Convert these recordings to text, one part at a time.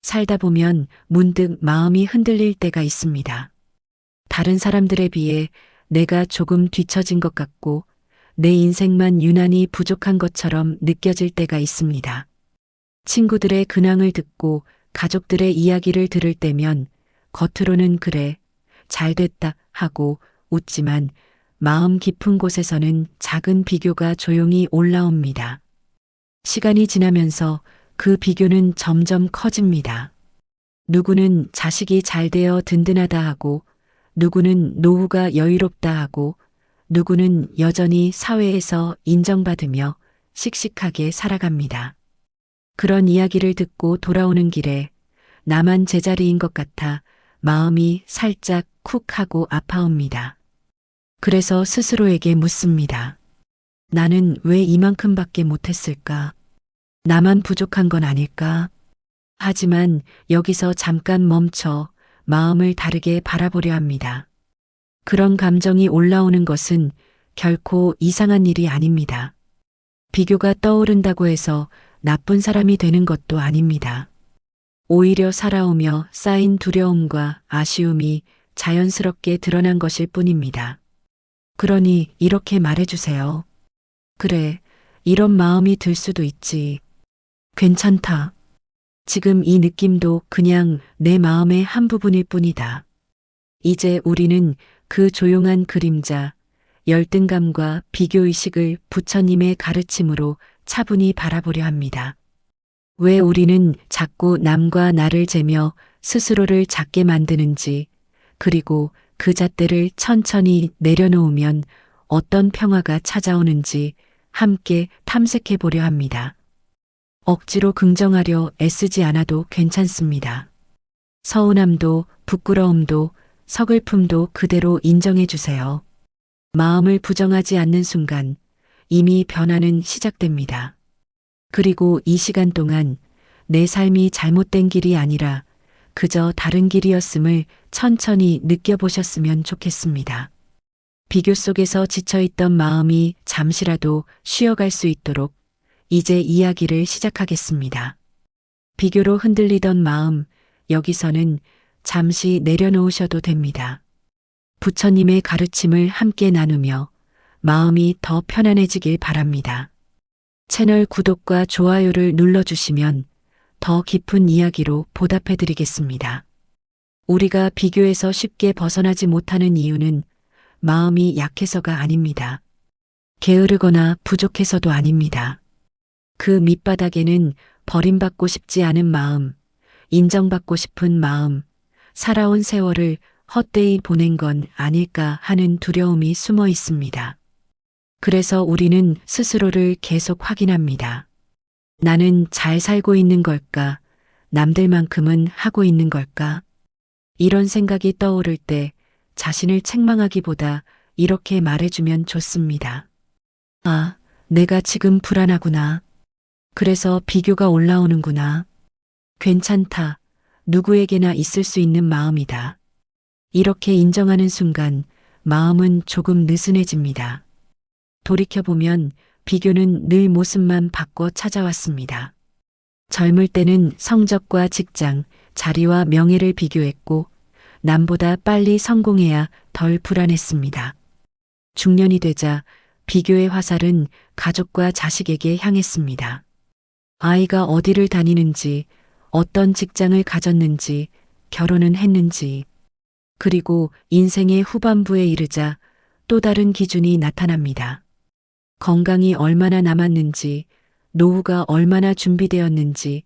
살다 보면 문득 마음이 흔들릴 때가 있습니다. 다른 사람들에 비해 내가 조금 뒤처진 것 같고 내 인생만 유난히 부족한 것처럼 느껴질 때가 있습니다. 친구들의 근황을 듣고 가족들의 이야기를 들을 때면 겉으로는 그래, 잘 됐다 하고 웃지만 마음 깊은 곳에서는 작은 비교가 조용히 올라옵니다. 시간이 지나면서 그 비교는 점점 커집니다. 누구는 자식이 잘 되어 든든하다 하고, 누구는 노후가 여유롭다 하고, 누구는 여전히 사회에서 인정받으며 씩씩하게 살아갑니다. 그런 이야기를 듣고 돌아오는 길에 나만 제자리인 것 같아 마음이 살짝 쿡 하고 아파옵니다. 그래서 스스로에게 묻습니다. 나는 왜 이만큼밖에 못했을까? 나만 부족한 건 아닐까? 하지만 여기서 잠깐 멈춰 마음을 다르게 바라보려 합니다. 그런 감정이 올라오는 것은 결코 이상한 일이 아닙니다. 비교가 떠오른다고 해서 나쁜 사람이 되는 것도 아닙니다. 오히려 살아오며 쌓인 두려움과 아쉬움이 자연스럽게 드러난 것일 뿐입니다. 그러니 이렇게 말해주세요. 그래, 이런 마음이 들 수도 있지. 괜찮다. 지금 이 느낌도 그냥 내 마음의 한 부분일 뿐이다. 이제 우리는 그 조용한 그림자, 열등감과 비교의식을 부처님의 가르침으로 차분히 바라보려 합니다. 왜 우리는 자꾸 남과 나를 재며 스스로를 작게 만드는지, 그리고 그 잣대를 천천히 내려놓으면 어떤 평화가 찾아오는지 함께 탐색해 보려 합니다. 억지로 긍정하려 애쓰지 않아도 괜찮습니다. 서운함도 부끄러움도 서글픔도 그대로 인정해 주세요. 마음을 부정하지 않는 순간 이미 변화는 시작됩니다. 그리고 이 시간 동안 내 삶이 잘못된 길이 아니라 그저 다른 길이었음을 천천히 느껴보셨으면 좋겠습니다. 비교 속에서 지쳐있던 마음이 잠시라도 쉬어갈 수 있도록 이제 이야기를 시작하겠습니다. 비교로 흔들리던 마음, 여기서는 잠시 내려놓으셔도 됩니다. 부처님의 가르침을 함께 나누며 마음이 더 편안해지길 바랍니다. 채널 구독과 좋아요를 눌러주시면 더 깊은 이야기로 보답해드리겠습니다. 우리가 비교에서 쉽게 벗어나지 못하는 이유는 마음이 약해서가 아닙니다. 게으르거나 부족해서도 아닙니다. 그 밑바닥에는 버림받고 싶지 않은 마음, 인정받고 싶은 마음, 살아온 세월을 헛되이 보낸 건 아닐까 하는 두려움이 숨어 있습니다. 그래서 우리는 스스로를 계속 확인합니다. 나는 잘 살고 있는 걸까? 남들만큼은 하고 있는 걸까? 이런 생각이 떠오를 때 자신을 책망하기보다 이렇게 말해주면 좋습니다. 아, 내가 지금 불안하구나. 그래서 비교가 올라오는구나. 괜찮다. 누구에게나 있을 수 있는 마음이다. 이렇게 인정하는 순간 마음은 조금 느슨해집니다. 돌이켜보면 비교는 늘 모습만 바꿔 찾아왔습니다. 젊을 때는 성적과 직장, 자리와 명예를 비교했고 남보다 빨리 성공해야 덜 불안했습니다. 중년이 되자 비교의 화살은 가족과 자식에게 향했습니다. 아이가 어디를 다니는지, 어떤 직장을 가졌는지, 결혼은 했는지, 그리고 인생의 후반부에 이르자 또 다른 기준이 나타납니다. 건강이 얼마나 남았는지, 노후가 얼마나 준비되었는지,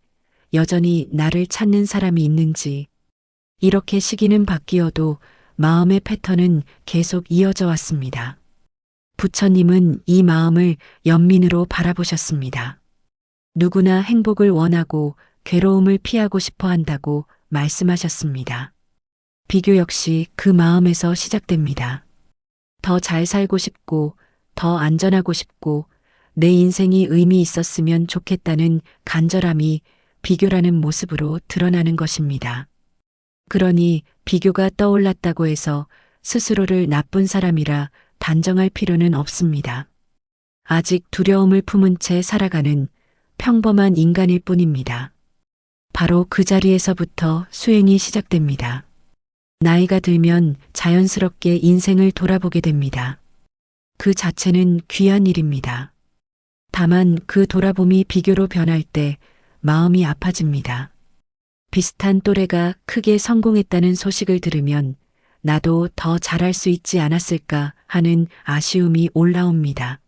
여전히 나를 찾는 사람이 있는지, 이렇게 시기는 바뀌어도 마음의 패턴은 계속 이어져 왔습니다. 부처님은 이 마음을 연민으로 바라보셨습니다. 누구나 행복을 원하고 괴로움을 피하고 싶어 한다고 말씀하셨습니다. 비교 역시 그 마음에서 시작됩니다. 더 잘 살고 싶고, 더 안전하고 싶고, 내 인생이 의미 있었으면 좋겠다는 간절함이 비교라는 모습으로 드러나는 것입니다. 그러니 비교가 떠올랐다고 해서 스스로를 나쁜 사람이라 단정할 필요는 없습니다. 아직 두려움을 품은 채 살아가는 평범한 인간일 뿐입니다. 바로 그 자리에서부터 수행이 시작됩니다. 나이가 들면 자연스럽게 인생을 돌아보게 됩니다. 그 자체는 귀한 일입니다. 다만 그 돌아봄이 비교로 변할 때 마음이 아파집니다. 비슷한 또래가 크게 성공했다는 소식을 들으면 나도 더 잘할 수 있지 않았을까 하는 아쉬움이 올라옵니다.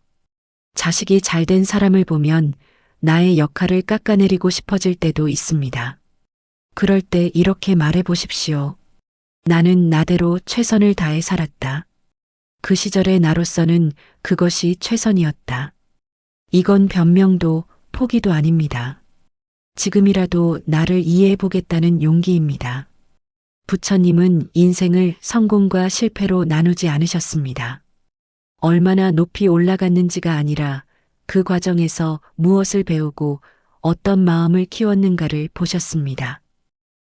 자식이 잘된 사람을 보면 나의 역할을 깎아내리고 싶어질 때도 있습니다. 그럴 때 이렇게 말해 보십시오. 나는 나대로 최선을 다해 살았다. 그 시절의 나로서는 그것이 최선이었다. 이건 변명도 포기도 아닙니다. 지금이라도 나를 이해해 보겠다는 용기입니다. 부처님은 인생을 성공과 실패로 나누지 않으셨습니다. 얼마나 높이 올라갔는지가 아니라 그 과정에서 무엇을 배우고 어떤 마음을 키웠는가를 보셨습니다.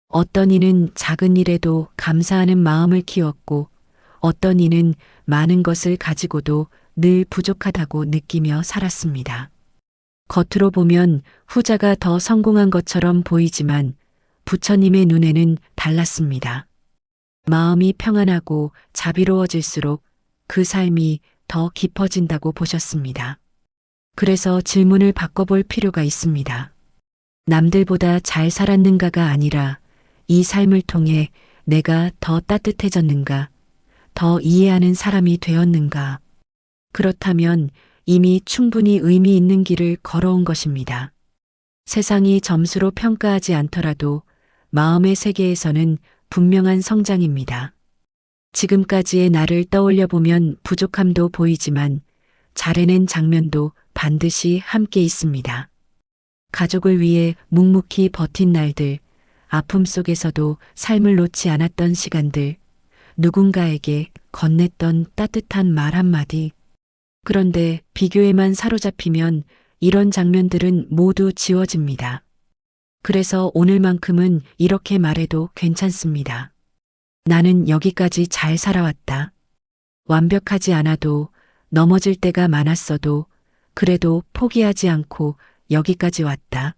어떤 이는 작은 일에도 감사하는 마음을 키웠고 어떤 이는 많은 것을 가지고도 늘 부족하다고 느끼며 살았습니다. 겉으로 보면 후자가 더 성공한 것처럼 보이지만 부처님의 눈에는 달랐습니다. 마음이 평안하고 자비로워질수록 그 삶이 더 깊어진다고 보셨습니다. 그래서 질문을 바꿔볼 필요가 있습니다. 남들보다 잘 살았는가가 아니라 이 삶을 통해 내가 더 따뜻해졌는가, 더 이해하는 사람이 되었는가. 그렇다면 이미 충분히 의미 있는 길을 걸어온 것입니다. 세상이 점수로 평가하지 않더라도 마음의 세계에서는 분명한 성장입니다. 지금까지의 나를 떠올려 보면 부족함도 보이지만 잘해낸 장면도 반드시 함께 있습니다. 가족을 위해 묵묵히 버틴 날들, 아픔 속에서도 삶을 놓지 않았던 시간들, 누군가에게 건넸던 따뜻한 말 한마디. 그런데 비교에만 사로잡히면 이런 장면들은 모두 지워집니다. 그래서 오늘만큼은 이렇게 말해도 괜찮습니다. 나는 여기까지 잘 살아왔다. 완벽하지 않아도 넘어질 때가 많았어도 그래도 포기하지 않고 여기까지 왔다.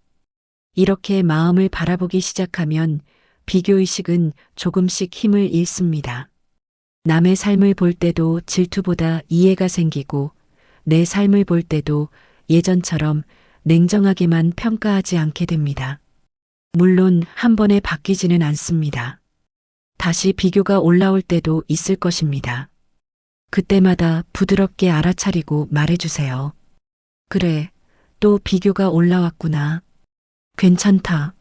이렇게 마음을 바라보기 시작하면 비교의식은 조금씩 힘을 잃습니다. 남의 삶을 볼 때도 질투보다 이해가 생기고 내 삶을 볼 때도 예전처럼 냉정하게만 평가하지 않게 됩니다. 물론 한 번에 바뀌지는 않습니다. 다시 비교가 올라올 때도 있을 것입니다. 그때마다 부드럽게 알아차리고 말해주세요. 그래, 또 비교가 올라왔구나. 괜찮다.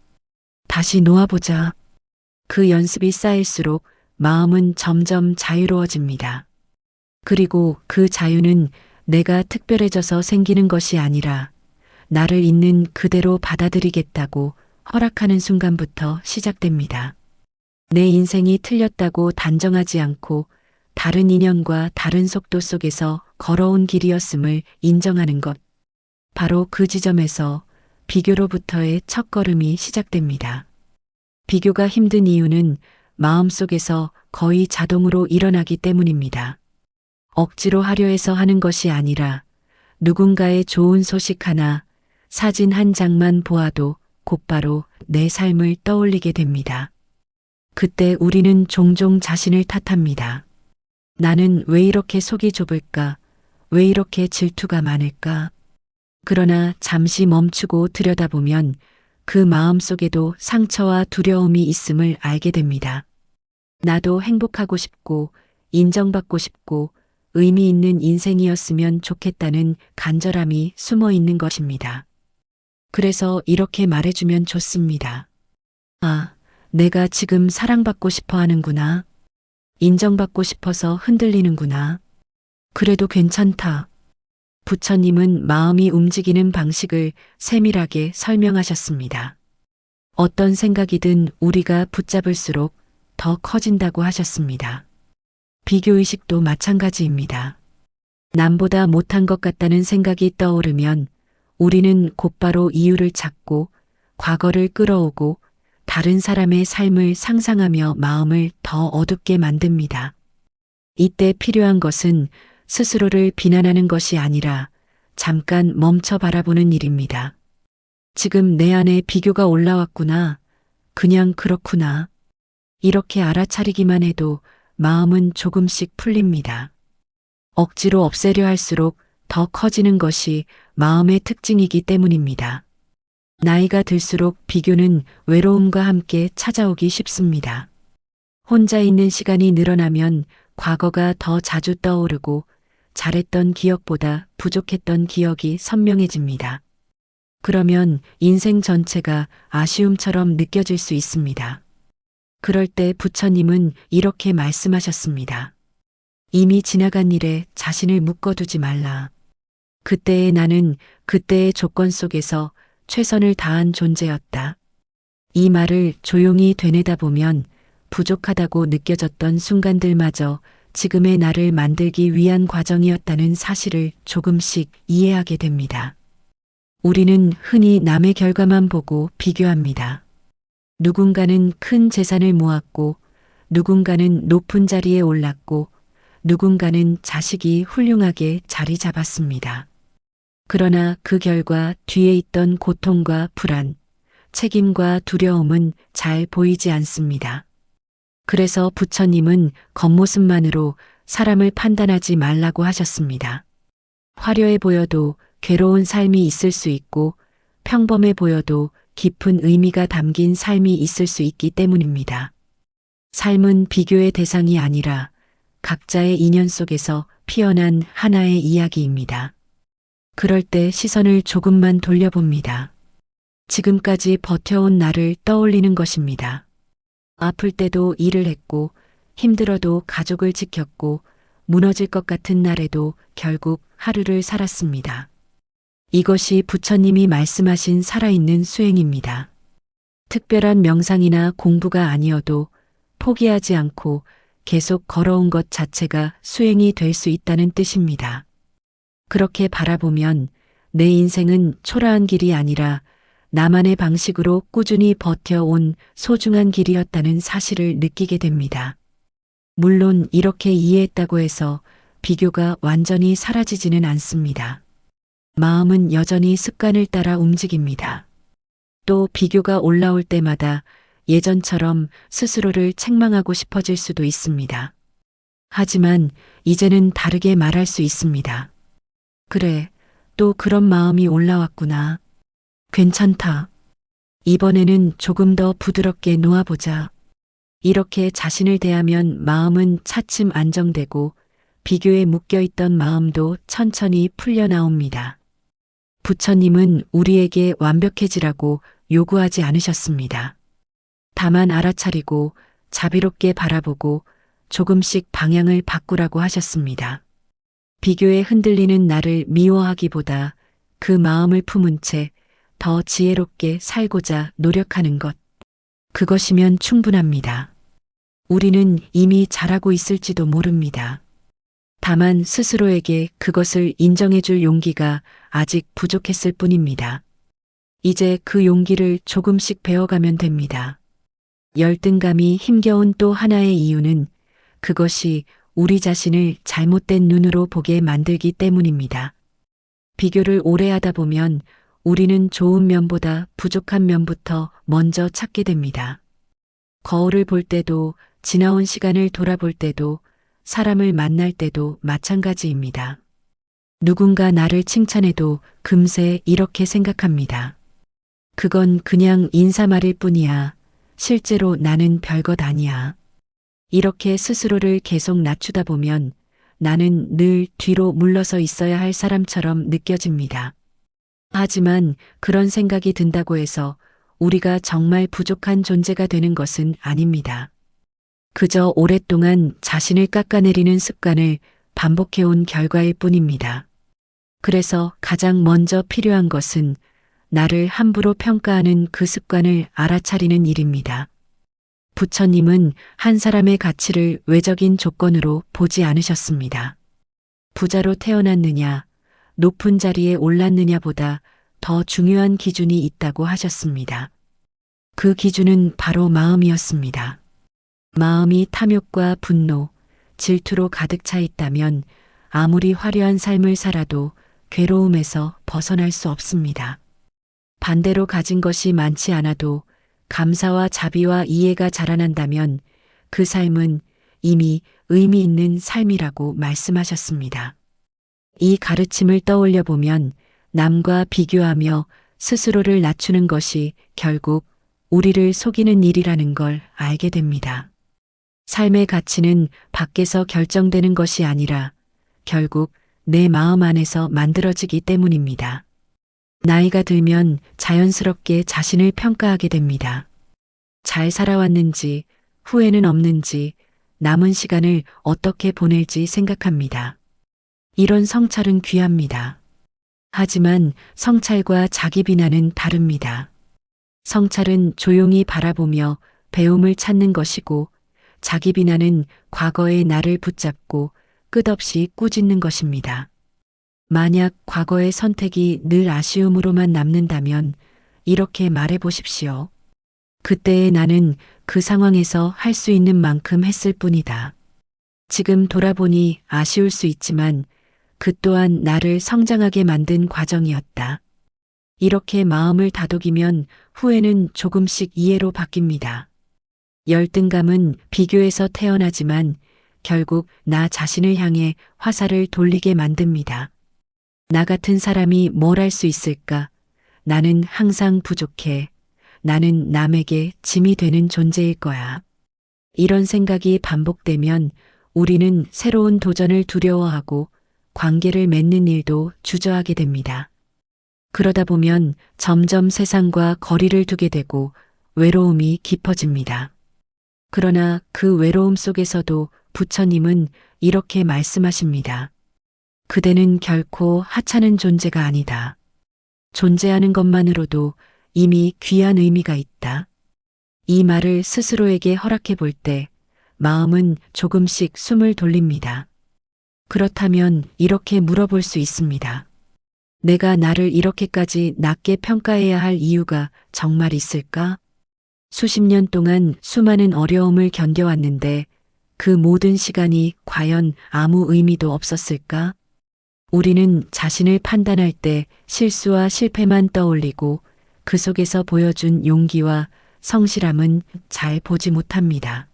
다시 놓아보자. 그 연습이 쌓일수록 마음은 점점 자유로워집니다. 그리고 그 자유는 내가 특별해져서 생기는 것이 아니라 나를 있는 그대로 받아들이겠다고 허락하는 순간부터 시작됩니다. 내 인생이 틀렸다고 단정하지 않고 다른 인연과 다른 속도 속에서 걸어온 길이었음을 인정하는 것. 바로 그 지점에서 비교로부터의 첫걸음이 시작됩니다. 비교가 힘든 이유는 마음속에서 거의 자동으로 일어나기 때문입니다. 억지로 하려 해서 하는 것이 아니라 누군가의 좋은 소식 하나, 사진 한 장만 보아도 곧바로 내 삶을 떠올리게 됩니다. 그때 우리는 종종 자신을 탓합니다. 나는 왜 이렇게 속이 좁을까? 왜 이렇게 질투가 많을까? 그러나 잠시 멈추고 들여다보면 그 마음 속에도 상처와 두려움이 있음을 알게 됩니다. 나도 행복하고 싶고 인정받고 싶고 의미 있는 인생이었으면 좋겠다는 간절함이 숨어 있는 것입니다. 그래서 이렇게 말해주면 좋습니다. 아, 내가 지금 사랑받고 싶어 하는구나. 인정받고 싶어서 흔들리는구나. 그래도 괜찮다. 부처님은 마음이 움직이는 방식을 세밀하게 설명하셨습니다. 어떤 생각이든 우리가 붙잡을수록 더 커진다고 하셨습니다. 비교의식도 마찬가지입니다. 남보다 못한 것 같다는 생각이 떠오르면 우리는 곧바로 이유를 찾고 과거를 끌어오고 다른 사람의 삶을 상상하며 마음을 더 어둡게 만듭니다. 이때 필요한 것은 스스로를 비난하는 것이 아니라 잠깐 멈춰 바라보는 일입니다. 지금 내 안에 비교가 올라왔구나 그냥 그렇구나. 이렇게 알아차리기만 해도 마음은 조금씩 풀립니다. 억지로 없애려 할수록 더 커지는 것이 마음의 특징이기 때문입니다. 나이가 들수록 비교는 외로움과 함께 찾아오기 쉽습니다. 혼자 있는 시간이 늘어나면 과거가 더 자주 떠오르고 잘했던 기억보다 부족했던 기억이 선명해집니다. 그러면 인생 전체가 아쉬움처럼 느껴질 수 있습니다. 그럴 때 부처님은 이렇게 말씀하셨습니다. 이미 지나간 일에 자신을 묶어두지 말라. 그때의 나는 그때의 조건 속에서 최선을 다한 존재였다. 이 말을 조용히 되뇌다 보면 부족하다고 느껴졌던 순간들마저 지금의 나를 만들기 위한 과정이었다는 사실을 조금씩 이해하게 됩니다. 우리는 흔히 남의 결과만 보고 비교합니다. 누군가는 큰 재산을 모았고, 누군가는 높은 자리에 올랐고, 누군가는 자식이 훌륭하게 자리 잡았습니다. 그러나 그 결과 뒤에 있던 고통과 불안, 책임과 두려움은 잘 보이지 않습니다. 그래서 부처님은 겉모습만으로 사람을 판단하지 말라고 하셨습니다. 화려해 보여도 괴로운 삶이 있을 수 있고 평범해 보여도 깊은 의미가 담긴 삶이 있을 수 있기 때문입니다. 삶은 비교의 대상이 아니라 각자의 인연 속에서 피어난 하나의 이야기입니다. 그럴 때 시선을 조금만 돌려봅니다. 지금까지 버텨온 나를 떠올리는 것입니다. 아플 때도 일을 했고 힘들어도 가족을 지켰고 무너질 것 같은 날에도 결국 하루를 살았습니다. 이것이 부처님이 말씀하신 살아있는 수행입니다. 특별한 명상이나 공부가 아니어도 포기하지 않고 계속 걸어온 것 자체가 수행이 될 수 있다는 뜻입니다. 그렇게 바라보면 내 인생은 초라한 길이 아니라 나만의 방식으로 꾸준히 버텨온 소중한 길이었다는 사실을 느끼게 됩니다. 물론 이렇게 이해했다고 해서 비교가 완전히 사라지지는 않습니다. 마음은 여전히 습관을 따라 움직입니다. 또 비교가 올라올 때마다 예전처럼 스스로를 책망하고 싶어질 수도 있습니다. 하지만 이제는 다르게 말할 수 있습니다. 그래, 또 그런 마음이 올라왔구나. 괜찮다. 이번에는 조금 더 부드럽게 놓아보자. 이렇게 자신을 대하면 마음은 차츰 안정되고 비교에 묶여있던 마음도 천천히 풀려나옵니다. 부처님은 우리에게 완벽해지라고 요구하지 않으셨습니다. 다만 알아차리고 자비롭게 바라보고 조금씩 방향을 바꾸라고 하셨습니다. 비교에 흔들리는 나를 미워하기보다 그 마음을 품은 채 더 지혜롭게 살고자 노력하는 것. 그것이면 충분합니다. 우리는 이미 잘하고 있을지도 모릅니다. 다만 스스로에게 그것을 인정해줄 용기가 아직 부족했을 뿐입니다. 이제 그 용기를 조금씩 배워가면 됩니다. 열등감이 힘겨운 또 하나의 이유는 그것이 우리 자신을 잘못된 눈으로 보게 만들기 때문입니다. 비교를 오래 하다 보면 우리는 좋은 면보다 부족한 면부터 먼저 찾게 됩니다. 거울을 볼 때도 지나온 시간을 돌아볼 때도 사람을 만날 때도 마찬가지입니다. 누군가 나를 칭찬해도 금세 이렇게 생각합니다. 그건 그냥 인사말일 뿐이야. 실제로 나는 별것 아니야. 이렇게 스스로를 계속 낮추다 보면 나는 늘 뒤로 물러서 있어야 할 사람처럼 느껴집니다. 하지만 그런 생각이 든다고 해서 우리가 정말 부족한 존재가 되는 것은 아닙니다. 그저 오랫동안 자신을 깎아내리는 습관을 반복해온 결과일 뿐입니다. 그래서 가장 먼저 필요한 것은 나를 함부로 평가하는 그 습관을 알아차리는 일입니다. 부처님은 한 사람의 가치를 외적인 조건으로 보지 않으셨습니다. 부자로 태어났느냐, 높은 자리에 올랐느냐보다 더 중요한 기준이 있다고 하셨습니다. 그 기준은 바로 마음이었습니다. 마음이 탐욕과 분노, 질투로 가득 차 있다면 아무리 화려한 삶을 살아도 괴로움에서 벗어날 수 없습니다. 반대로 가진 것이 많지 않아도 감사와 자비와 이해가 자라난다면 그 삶은 이미 의미 있는 삶이라고 말씀하셨습니다. 이 가르침을 떠올려 보면 남과 비교하며 스스로를 낮추는 것이 결국 우리를 속이는 일이라는 걸 알게 됩니다. 삶의 가치는 밖에서 결정되는 것이 아니라 결국 내 마음 안에서 만들어지기 때문입니다. 나이가 들면 자연스럽게 자신을 평가하게 됩니다. 잘 살아왔는지, 후회는 없는지, 남은 시간을 어떻게 보낼지 생각합니다. 이런 성찰은 귀합니다. 하지만 성찰과 자기 비난은 다릅니다. 성찰은 조용히 바라보며 배움을 찾는 것이고, 자기 비난은 과거의 나를 붙잡고 끝없이 꾸짖는 것입니다. 만약 과거의 선택이 늘 아쉬움으로만 남는다면 이렇게 말해 보십시오. 그때의 나는 그 상황에서 할 수 있는 만큼 했을 뿐이다. 지금 돌아보니 아쉬울 수 있지만 그 또한 나를 성장하게 만든 과정이었다. 이렇게 마음을 다독이면 후회는 조금씩 이해로 바뀝니다. 열등감은 비교에서 태어나지만 결국 나 자신을 향해 화살을 돌리게 만듭니다. 나 같은 사람이 뭘 할 수 있을까? 나는 항상 부족해. 나는 남에게 짐이 되는 존재일 거야. 이런 생각이 반복되면 우리는 새로운 도전을 두려워하고 관계를 맺는 일도 주저하게 됩니다. 그러다 보면 점점 세상과 거리를 두게 되고 외로움이 깊어집니다. 그러나 그 외로움 속에서도 부처님은 이렇게 말씀하십니다. 그대는 결코 하찮은 존재가 아니다. 존재하는 것만으로도 이미 귀한 의미가 있다. 이 말을 스스로에게 허락해 볼 때 마음은 조금씩 숨을 돌립니다. 그렇다면 이렇게 물어볼 수 있습니다. 내가 나를 이렇게까지 낮게 평가해야 할 이유가 정말 있을까? 수십 년 동안 수많은 어려움을 견뎌왔는데 그 모든 시간이 과연 아무 의미도 없었을까? 우리는 자신을 판단할 때 실수와 실패만 떠올리고 그 속에서 보여준 용기와 성실함은 잘 보지 못합니다.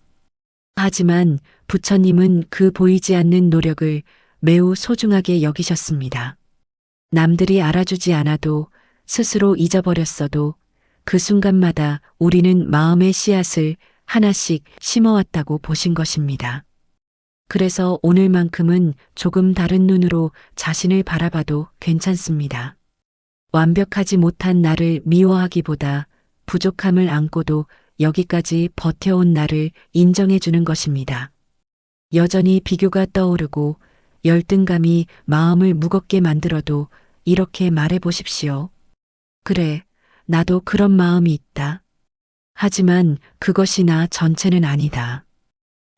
하지만 부처님은 그 보이지 않는 노력을 매우 소중하게 여기셨습니다. 남들이 알아주지 않아도 스스로 잊어버렸어도 그 순간마다 우리는 마음의 씨앗을 하나씩 심어왔다고 보신 것입니다. 그래서 오늘만큼은 조금 다른 눈으로 자신을 바라봐도 괜찮습니다. 완벽하지 못한 나를 미워하기보다 부족함을 안고도 여기까지 버텨온 나를 인정해 주는 것입니다. 여전히 비교가 떠오르고 열등감이 마음을 무겁게 만들어도 이렇게 말해 보십시오. 그래, 나도 그런 마음이 있다. 하지만 그것이 나 전체는 아니다.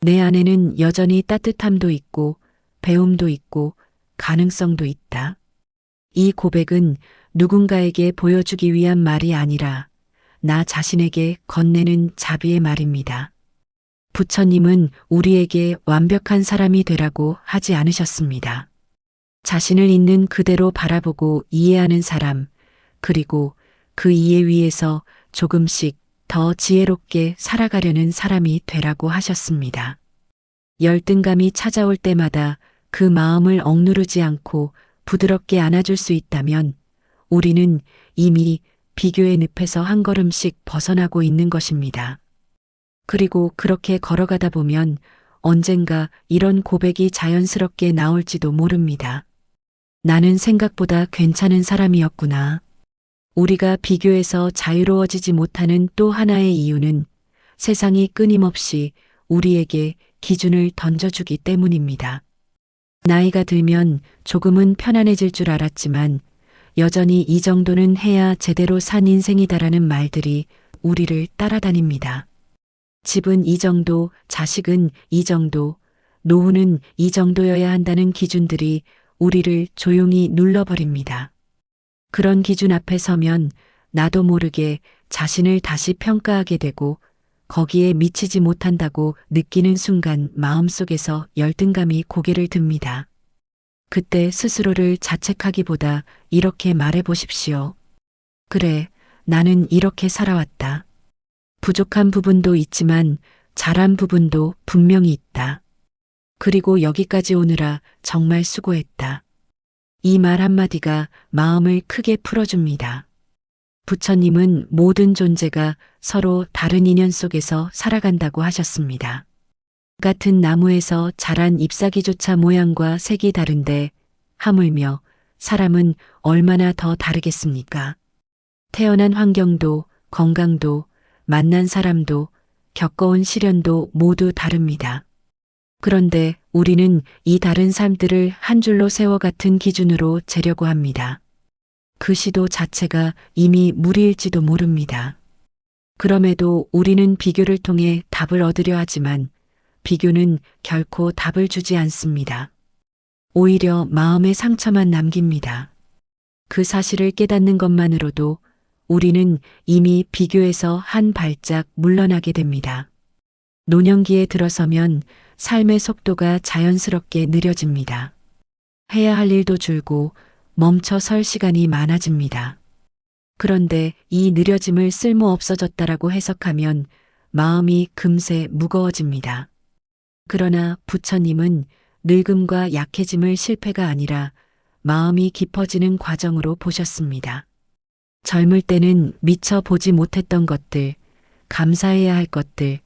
내 안에는 여전히 따뜻함도 있고 배움도 있고 가능성도 있다. 이 고백은 누군가에게 보여주기 위한 말이 아니라 나 자신에게 건네는 자비의 말입니다. 부처님은 우리에게 완벽한 사람이 되라고 하지 않으셨습니다. 자신을 있는 그대로 바라보고 이해하는 사람, 그리고 그 이해 위에서 조금씩 더 지혜롭게 살아가려는 사람이 되라고 하셨습니다. 열등감이 찾아올 때마다 그 마음을 억누르지 않고 부드럽게 안아줄 수 있다면 우리는 이미 비교의 늪에서 한 걸음씩 벗어나고 있는 것입니다. 그리고 그렇게 걸어가다 보면 언젠가 이런 고백이 자연스럽게 나올지도 모릅니다. 나는 생각보다 괜찮은 사람이었구나. 우리가 비교에서 자유로워지지 못하는 또 하나의 이유는 세상이 끊임없이 우리에게 기준을 던져주기 때문입니다. 나이가 들면 조금은 편안해질 줄 알았지만 여전히 이 정도는 해야 제대로 산 인생이다라는 말들이 우리를 따라다닙니다. 집은 이 정도, 자식은 이 정도, 노후는 이 정도여야 한다는 기준들이 우리를 조용히 눌러버립니다. 그런 기준 앞에 서면 나도 모르게 자신을 다시 평가하게 되고 거기에 미치지 못한다고 느끼는 순간 마음속에서 열등감이 고개를 듭니다. 그때 스스로를 자책하기보다 이렇게 말해 보십시오. 그래, 나는 이렇게 살아왔다. 부족한 부분도 있지만 잘한 부분도 분명히 있다. 그리고 여기까지 오느라 정말 수고했다. 이 말 한마디가 마음을 크게 풀어줍니다. 부처님은 모든 존재가 서로 다른 인연 속에서 살아간다고 하셨습니다. 같은 나무에서 자란 잎사귀조차 모양과 색이 다른데 하물며 사람은 얼마나 더 다르겠습니까? 태어난 환경도 건강도 만난 사람도 겪어온 시련도 모두 다릅니다. 그런데 우리는 이 다른 삶들을 한 줄로 세워 같은 기준으로 재려고 합니다. 그 시도 자체가 이미 무리일지도 모릅니다. 그럼에도 우리는 비교를 통해 답을 얻으려 하지만 비교는 결코 답을 주지 않습니다. 오히려 마음의 상처만 남깁니다. 그 사실을 깨닫는 것만으로도 우리는 이미 비교에서 한 발짝 물러나게 됩니다. 노년기에 들어서면 삶의 속도가 자연스럽게 느려집니다. 해야 할 일도 줄고 멈춰 설 시간이 많아집니다. 그런데 이 느려짐을 쓸모 없어졌다라고 해석하면 마음이 금세 무거워집니다. 그러나 부처님은 늙음과 약해짐을 실패가 아니라 마음이 깊어지는 과정으로 보셨습니다. 젊을 때는 미처 보지 못했던 것들, 감사해야 할 것들,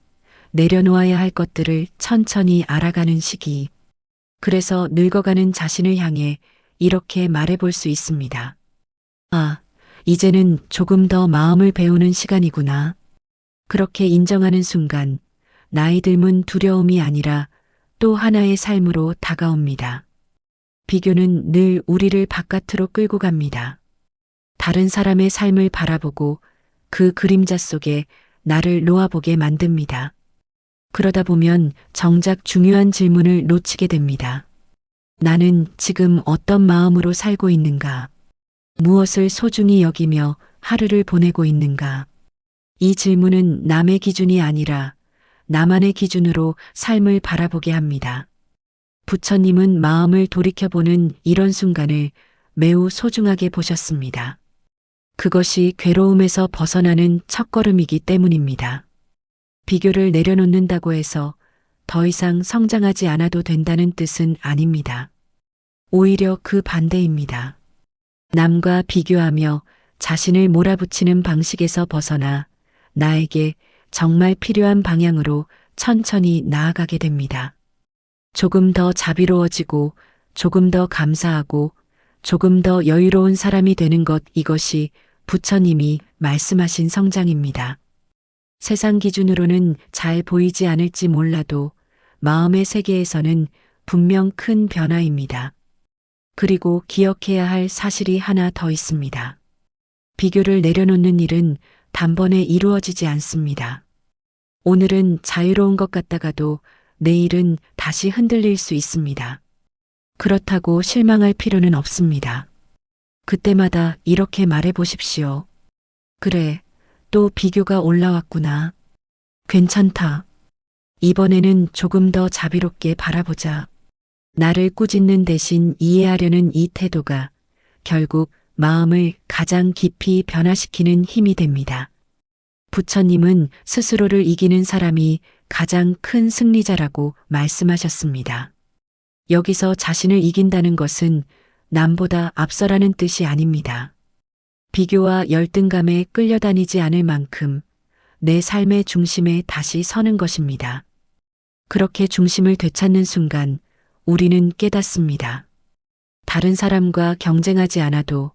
내려놓아야 할 것들을 천천히 알아가는 시기. 그래서 늙어가는 자신을 향해 이렇게 말해볼 수 있습니다. 아, 이제는 조금 더 마음을 배우는 시간이구나. 그렇게 인정하는 순간 나이 들면 두려움이 아니라 또 하나의 삶으로 다가옵니다. 비교는 늘 우리를 바깥으로 끌고 갑니다. 다른 사람의 삶을 바라보고 그 그림자 속에 나를 놓아보게 만듭니다. 그러다 보면 정작 중요한 질문을 놓치게 됩니다. 나는 지금 어떤 마음으로 살고 있는가? 무엇을 소중히 여기며 하루를 보내고 있는가? 이 질문은 남의 기준이 아니라 나만의 기준으로 삶을 바라보게 합니다. 부처님은 마음을 돌이켜보는 이런 순간을 매우 소중하게 보셨습니다. 그것이 괴로움에서 벗어나는 첫걸음이기 때문입니다. 비교를 내려놓는다고 해서 더 이상 성장하지 않아도 된다는 뜻은 아닙니다. 오히려 그 반대입니다. 남과 비교하며 자신을 몰아붙이는 방식에서 벗어나 나에게 정말 필요한 방향으로 천천히 나아가게 됩니다. 조금 더 자비로워지고 조금 더 감사하고 조금 더 여유로운 사람이 되는 것, 이것이 부처님이 말씀하신 성장입니다. 세상 기준으로는 잘 보이지 않을지 몰라도 마음의 세계에서는 분명 큰 변화입니다. 그리고 기억해야 할 사실이 하나 더 있습니다. 비교를 내려놓는 일은 단번에 이루어지지 않습니다. 오늘은 자유로운 것 같다가도 내일은 다시 흔들릴 수 있습니다. 그렇다고 실망할 필요는 없습니다. 그때마다 이렇게 말해 보십시오. 그래, 또 비교가 올라왔구나. 괜찮다. 이번에는 조금 더 자비롭게 바라보자. 나를 꾸짖는 대신 이해하려는 이 태도가 결국 마음을 가장 깊이 변화시키는 힘이 됩니다. 부처님은 스스로를 이기는 사람이 가장 큰 승리자라고 말씀하셨습니다. 여기서 자신을 이긴다는 것은 남보다 앞서라는 뜻이 아닙니다. 비교와 열등감에 끌려다니지 않을 만큼 내 삶의 중심에 다시 서는 것입니다. 그렇게 중심을 되찾는 순간 우리는 깨닫습니다. 다른 사람과 경쟁하지 않아도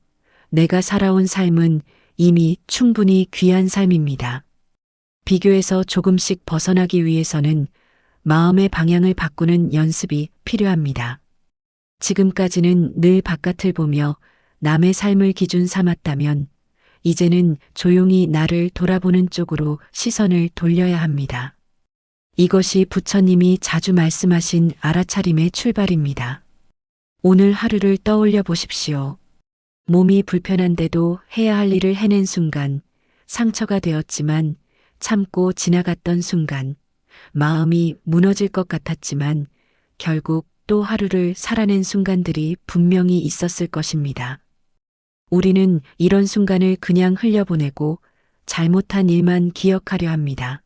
내가 살아온 삶은 이미 충분히 귀한 삶입니다. 비교에서 조금씩 벗어나기 위해서는 마음의 방향을 바꾸는 연습이 필요합니다. 지금까지는 늘 바깥을 보며 남의 삶을 기준 삼았다면 이제는 조용히 나를 돌아보는 쪽으로 시선을 돌려야 합니다. 이것이 부처님이 자주 말씀하신 알아차림의 출발입니다. 오늘 하루를 떠올려 보십시오. 몸이 불편한데도 해야 할 일을 해낸 순간, 상처가 되었지만 참고 지나갔던 순간, 마음이 무너질 것 같았지만 결국 또 하루를 살아낸 순간들이 분명히 있었을 것입니다. 우리는 이런 순간을 그냥 흘려보내고 잘못한 일만 기억하려 합니다.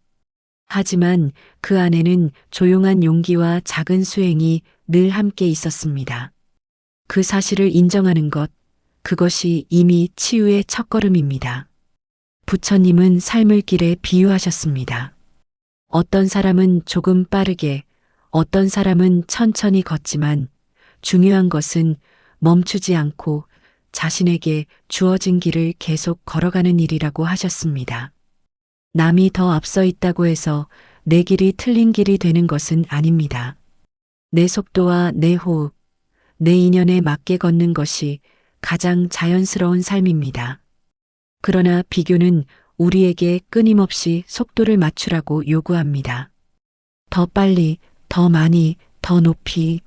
하지만 그 안에는 조용한 용기와 작은 수행이 늘 함께 있었습니다. 그 사실을 인정하는 것, 그것이 이미 치유의 첫걸음입니다. 부처님은 삶을 길에 비유하셨습니다. 어떤 사람은 조금 빠르게, 어떤 사람은 천천히 걷지만 중요한 것은 멈추지 않고 자신에게 주어진 길을 계속 걸어가는 일이라고 하셨습니다. 남이 더 앞서 있다고 해서 내 길이 틀린 길이 되는 것은 아닙니다. 내 속도와 내 호흡, 내 인연에 맞게 걷는 것이 가장 자연스러운 삶입니다. 그러나 비교는 우리에게 끊임없이 속도를 맞추라고 요구합니다. 더 빨리, 더 많이, 더 높이.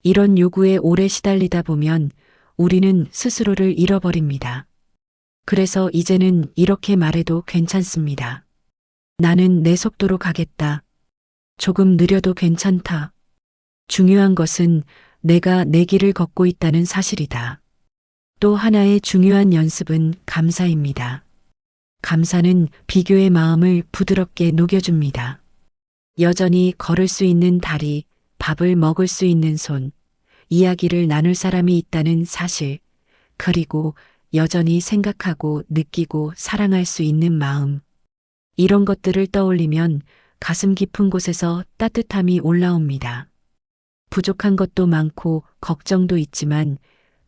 이런 요구에 오래 시달리다 보면 우리는 스스로를 잃어버립니다. 그래서 이제는 이렇게 말해도 괜찮습니다. 나는 내 속도로 가겠다. 조금 느려도 괜찮다. 중요한 것은 내가 내 길을 걷고 있다는 사실이다. 또 하나의 중요한 연습은 감사입니다. 감사는 비교의 마음을 부드럽게 녹여줍니다. 여전히 걸을 수 있는 다리, 밥을 먹을 수 있는 손, 이야기를 나눌 사람이 있다는 사실, 그리고 여전히 생각하고 느끼고 사랑할 수 있는 마음. 이런 것들을 떠올리면 가슴 깊은 곳에서 따뜻함이 올라옵니다. 부족한 것도 많고 걱정도 있지만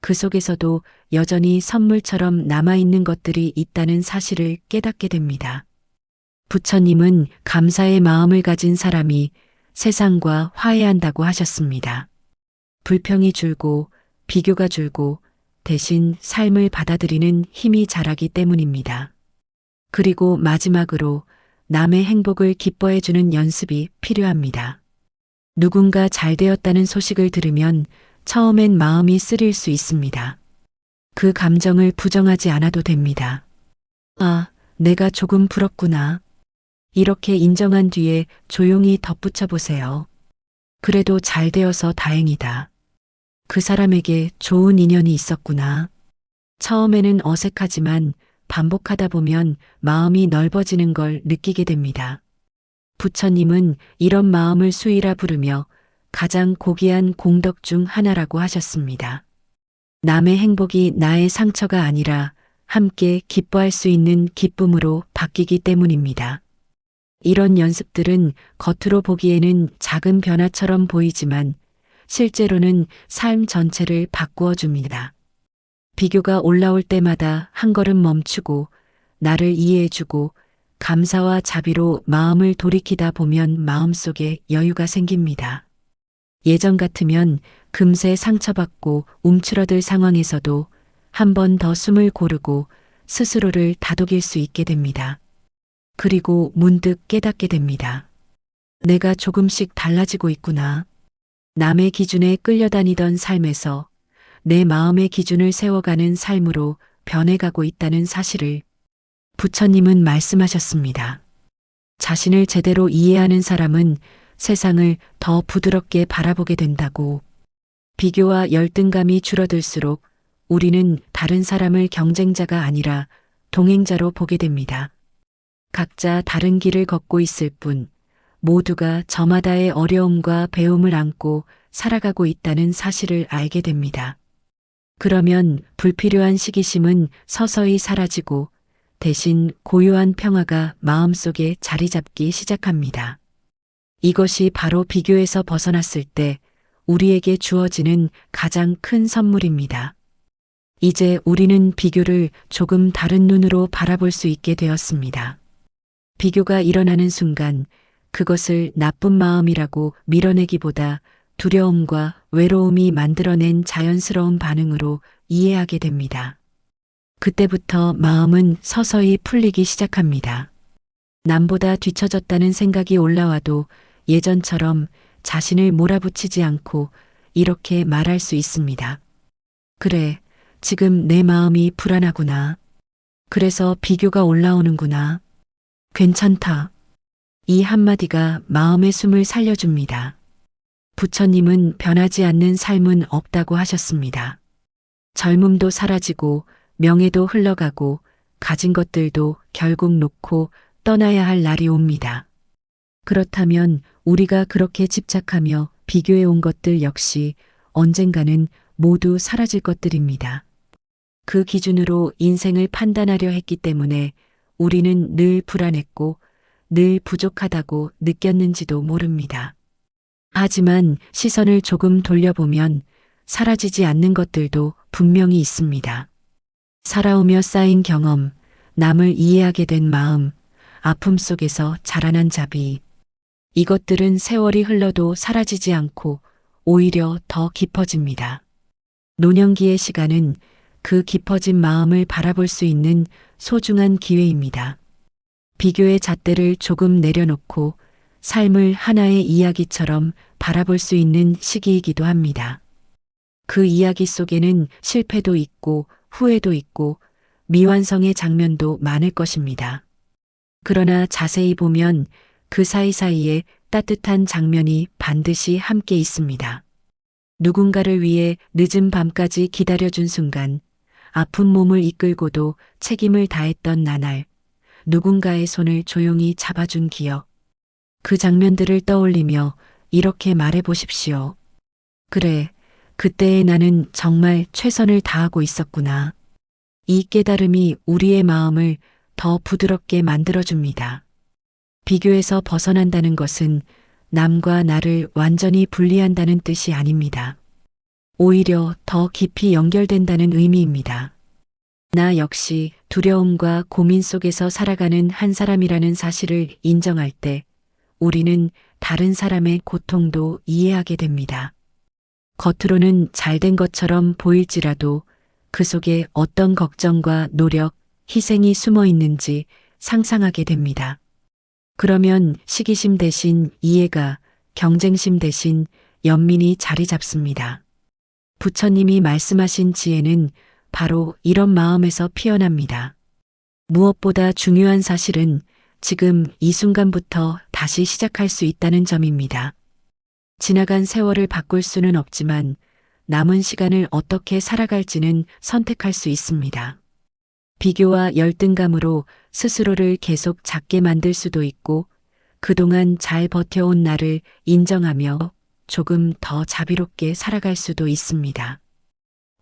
그 속에서도 여전히 선물처럼 남아있는 것들이 있다는 사실을 깨닫게 됩니다. 부처님은 감사의 마음을 가진 사람이 세상과 화해한다고 하셨습니다. 불평이 줄고 비교가 줄고 대신 삶을 받아들이는 힘이 자라기 때문입니다. 그리고 마지막으로 남의 행복을 기뻐해주는 연습이 필요합니다. 누군가 잘 되었다는 소식을 들으면 처음엔 마음이 쓰릴 수 있습니다. 그 감정을 부정하지 않아도 됩니다. 아, 내가 조금 부럽구나. 이렇게 인정한 뒤에 조용히 덧붙여 보세요. 그래도 잘 되어서 다행이다. 그 사람에게 좋은 인연이 있었구나. 처음에는 어색하지만 반복하다 보면 마음이 넓어지는 걸 느끼게 됩니다. 부처님은 이런 마음을 수이라 부르며 가장 고귀한 공덕 중 하나라고 하셨습니다. 남의 행복이 나의 상처가 아니라 함께 기뻐할 수 있는 기쁨으로 바뀌기 때문입니다. 이런 연습들은 겉으로 보기에는 작은 변화처럼 보이지만 실제로는 삶 전체를 바꾸어 줍니다. 비교가 올라올 때마다 한 걸음 멈추고 나를 이해해주고 감사와 자비로 마음을 돌이키다 보면 마음속에 여유가 생깁니다. 예전 같으면 금세 상처받고 움츠러들 상황에서도 한 번 더 숨을 고르고 스스로를 다독일 수 있게 됩니다. 그리고 문득 깨닫게 됩니다. 내가 조금씩 달라지고 있구나. 남의 기준에 끌려다니던 삶에서 내 마음의 기준을 세워가는 삶으로 변해가고 있다는 사실을 부처님은 말씀하셨습니다. 자신을 제대로 이해하는 사람은 세상을 더 부드럽게 바라보게 된다고. 비교와 열등감이 줄어들수록 우리는 다른 사람을 경쟁자가 아니라 동행자로 보게 됩니다. 각자 다른 길을 걷고 있을 뿐 모두가 저마다의 어려움과 배움을 안고 살아가고 있다는 사실을 알게 됩니다. 그러면 불필요한 시기심은 서서히 사라지고 대신 고요한 평화가 마음속에 자리 잡기 시작합니다. 이것이 바로 비교에서 벗어났을 때 우리에게 주어지는 가장 큰 선물입니다. 이제 우리는 비교를 조금 다른 눈으로 바라볼 수 있게 되었습니다. 비교가 일어나는 순간 그것을 나쁜 마음이라고 밀어내기보다 두려움과 외로움이 만들어낸 자연스러운 반응으로 이해하게 됩니다. 그때부터 마음은 서서히 풀리기 시작합니다. 남보다 뒤처졌다는 생각이 올라와도 예전처럼 자신을 몰아붙이지 않고 이렇게 말할 수 있습니다. 그래, 지금 내 마음이 불안하구나. 그래서 비교가 올라오는구나. 괜찮다. 이 한마디가 마음의 숨을 살려줍니다. 부처님은 변하지 않는 삶은 없다고 하셨습니다. 젊음도 사라지고 명예도 흘러가고 가진 것들도 결국 놓고 떠나야 할 날이 옵니다. 그렇다면 우리가 그렇게 집착하며 비교해 온 것들 역시 언젠가는 모두 사라질 것들입니다. 그 기준으로 인생을 판단하려 했기 때문에 우리는 늘 불안했고 늘 부족하다고 느꼈는지도 모릅니다. 하지만 시선을 조금 돌려보면 사라지지 않는 것들도 분명히 있습니다. 살아오며 쌓인 경험, 남을 이해하게 된 마음, 아픔 속에서 자라난 자비. 이것들은 세월이 흘러도 사라지지 않고 오히려 더 깊어집니다. 노년기의 시간은 그 깊어진 마음을 바라볼 수 있는 소중한 기회입니다. 비교의 잣대를 조금 내려놓고 삶을 하나의 이야기처럼 바라볼 수 있는 시기이기도 합니다. 그 이야기 속에는 실패도 있고 후회도 있고 미완성의 장면도 많을 것입니다. 그러나 자세히 보면 그 사이사이에 따뜻한 장면이 반드시 함께 있습니다. 누군가를 위해 늦은 밤까지 기다려준 순간, 아픈 몸을 이끌고도 책임을 다했던 나날, 누군가의 손을 조용히 잡아준 기억. 그 장면들을 떠올리며 이렇게 말해보십시오. 그래, 그때의 나는 정말 최선을 다하고 있었구나. 이 깨달음이 우리의 마음을 더 부드럽게 만들어줍니다. 비교에서 벗어난다는 것은 남과 나를 완전히 분리한다는 뜻이 아닙니다. 오히려 더 깊이 연결된다는 의미입니다. 나 역시 두려움과 고민 속에서 살아가는 한 사람이라는 사실을 인정할 때 우리는 다른 사람의 고통도 이해하게 됩니다. 겉으로는 잘된 것처럼 보일지라도 그 속에 어떤 걱정과 노력, 희생이 숨어 있는지 상상하게 됩니다. 그러면 시기심 대신 이해가, 경쟁심 대신 연민이 자리 잡습니다. 부처님이 말씀하신 지혜는 바로 이런 마음에서 피어납니다. 무엇보다 중요한 사실은 지금 이 순간부터 다시 시작할 수 있다는 점입니다. 지나간 세월을 바꿀 수는 없지만 남은 시간을 어떻게 살아갈지는 선택할 수 있습니다. 비교와 열등감으로 스스로를 계속 작게 만들 수도 있고 그동안 잘 버텨온 나를 인정하며 조금 더 자비롭게 살아갈 수도 있습니다.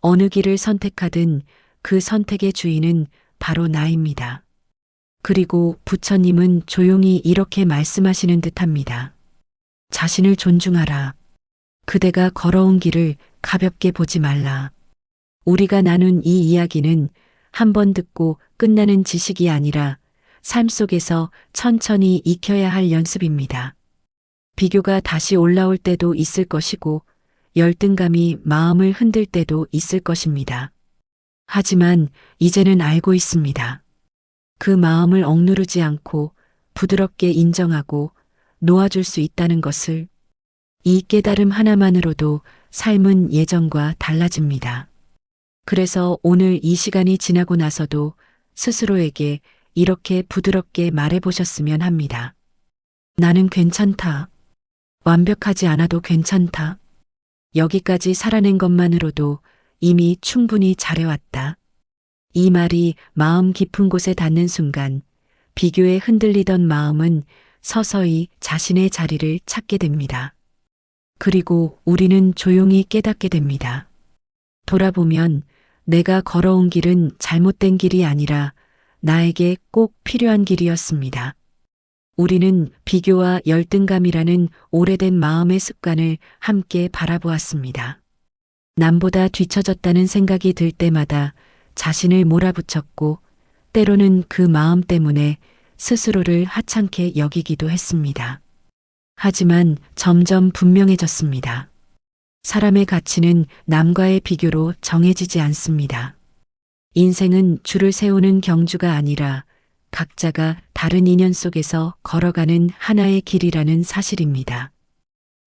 어느 길을 선택하든 그 선택의 주인은 바로 나입니다. 그리고 부처님은 조용히 이렇게 말씀하시는 듯합니다. 자신을 존중하라. 그대가 걸어온 길을 가볍게 보지 말라. 우리가 나눈 이 이야기는 한 번 듣고 끝나는 지식이 아니라 삶 속에서 천천히 익혀야 할 연습입니다. 비교가 다시 올라올 때도 있을 것이고 열등감이 마음을 흔들 때도 있을 것입니다. 하지만 이제는 알고 있습니다. 그 마음을 억누르지 않고 부드럽게 인정하고 놓아줄 수 있다는 것을. 이 깨달음 하나만으로도 삶은 예전과 달라집니다. 그래서 오늘 이 시간이 지나고 나서도 스스로에게 이렇게 부드럽게 말해보셨으면 합니다. 나는 괜찮다. 완벽하지 않아도 괜찮다. 여기까지 살아낸 것만으로도 이미 충분히 잘해왔다. 이 말이 마음 깊은 곳에 닿는 순간 비교에 흔들리던 마음은 서서히 자신의 자리를 찾게 됩니다. 그리고 우리는 조용히 깨닫게 됩니다. 돌아보면 내가 걸어온 길은 잘못된 길이 아니라 나에게 꼭 필요한 길이었습니다. 우리는 비교와 열등감이라는 오래된 마음의 습관을 함께 바라보았습니다. 남보다 뒤처졌다는 생각이 들 때마다 자신을 몰아붙였고 때로는 그 마음 때문에 스스로를 하찮게 여기기도 했습니다. 하지만 점점 분명해졌습니다. 사람의 가치는 남과의 비교로 정해지지 않습니다. 인생은 줄을 세우는 경주가 아니라 각자가 다른 인연 속에서 걸어가는 하나의 길이라는 사실입니다.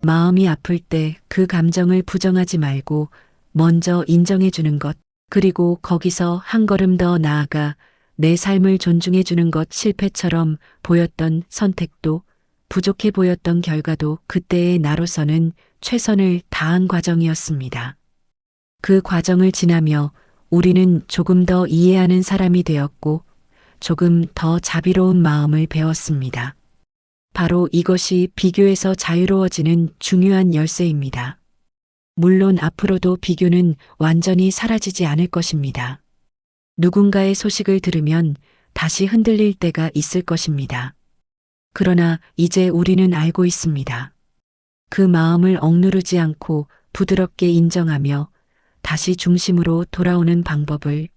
마음이 아플 때 그 감정을 부정하지 말고 먼저 인정해주는 것, 그리고 거기서 한 걸음 더 나아가 내 삶을 존중해주는 것. 실패처럼 보였던 선택도 부족해 보였던 결과도 그때의 나로서는 최선을 다한 과정이었습니다. 그 과정을 지나며 우리는 조금 더 이해하는 사람이 되었고 조금 더 자비로운 마음을 배웠습니다. 바로 이것이 비교에서 자유로워지는 중요한 열쇠입니다. 물론 앞으로도 비교는 완전히 사라지지 않을 것입니다. 누군가의 소식을 들으면 다시 흔들릴 때가 있을 것입니다. 그러나 이제 우리는 알고 있습니다. 그 마음을 억누르지 않고 부드럽게 인정하며 다시 중심으로 돌아오는 방법을,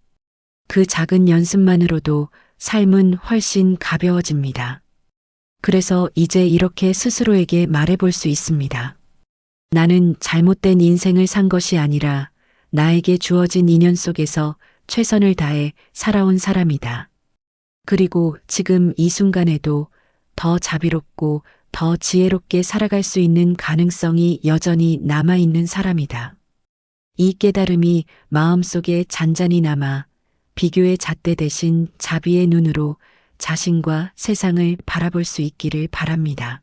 그 작은 연습만으로도 삶은 훨씬 가벼워집니다. 그래서 이제 이렇게 스스로에게 말해볼 수 있습니다. 나는 잘못된 인생을 산 것이 아니라 나에게 주어진 인연 속에서 최선을 다해 살아온 사람이다. 그리고 지금 이 순간에도 더 자비롭고 더 지혜롭게 살아갈 수 있는 가능성이 여전히 남아있는 사람이다. 이 깨달음이 마음속에 잔잔히 남아 비교의 잣대 대신 자비의 눈으로 자신과 세상을 바라볼 수 있기를 바랍니다.